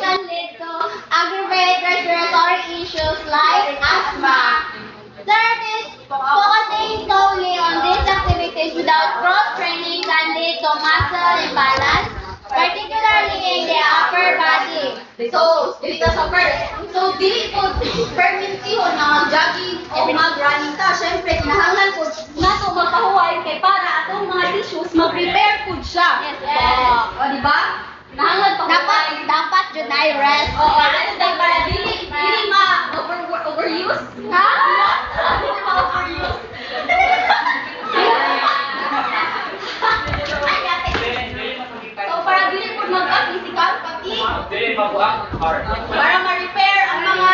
can lead to aggravate respiratory issues like asthma. Third is focusing solely on these activities without cross-training can lead to muscle imbalance, particularly in the upper body. So, dito sa first. So, dili po permintihon na mag-jogging o mag-running ta. Siyempre, kinahanglan po nato magpahuway kay para atong mga tissues mag-prepare food siya. Yes. O, di ba? Kinahanglan pa dapat jud na rest. Oo, rest day para dili overuse. Ha? Dili ma-overuse. So, para dili po magka-physical fatigue. Para ma-repair ang mga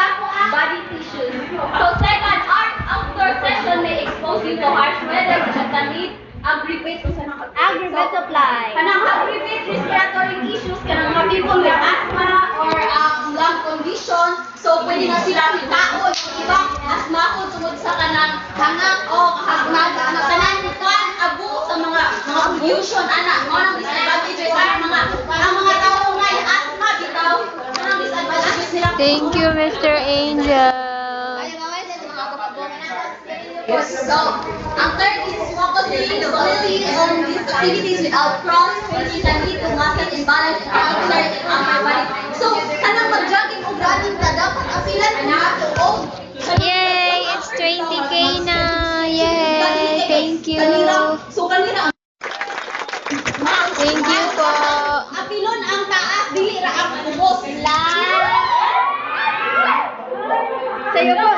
body tissues. So, second, outdoor session may expose you to harsh weather which can lead aggravate supply. Kanang aggravate respiratory issues, kanang mga people with asthma or lung condition. So, pwede na sila itaon ang ibang asthma ko tungod sa kanang hangak o tanan kuan abo sa mga pollution ana. Mo nang disadvantages ang mga tao nga asthma bitaw. Ang disadvantages nila. Thank you, Mr. Angel. Yes. So, ang third is focusing solely on these activities without cross-training can lead to muscle imbalance in particular in upper body. So, kanang mag-jogging o running ka, dapat apilan mo na tuog. Yay! It's 20K na! Yay! Thank you! So, kanina Thank you po! apilon ang taas, dili ra ang ubos. Sa'yo po.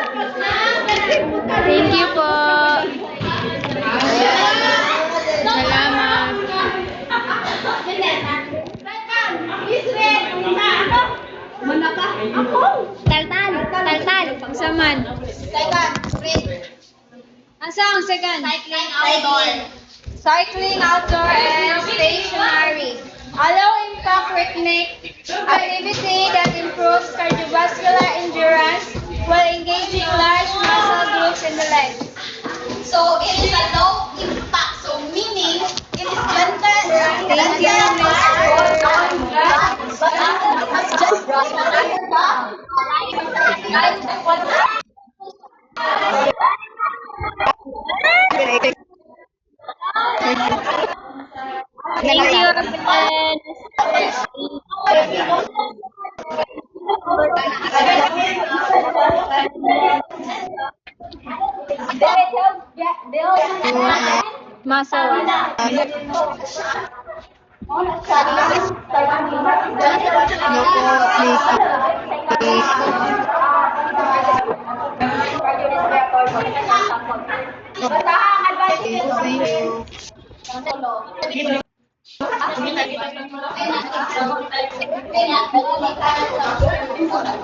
Thank you po! Salamat! Taltal! Taltal! Ang saman! Ang second? Cycling outdoor and stationary. Allow impact rhythmic activity that improves cardiovascular endurance while engaging large muscle groups in the legs. So it is a low impact. So meaning it is gentle. Thank you, Thank you, Muscle.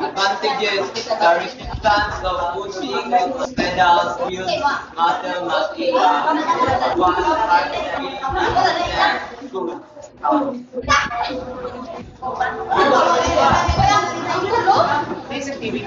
Advantages, the resistance of pushing, pedals, wheels, muscle mass one heart speed, good. This activity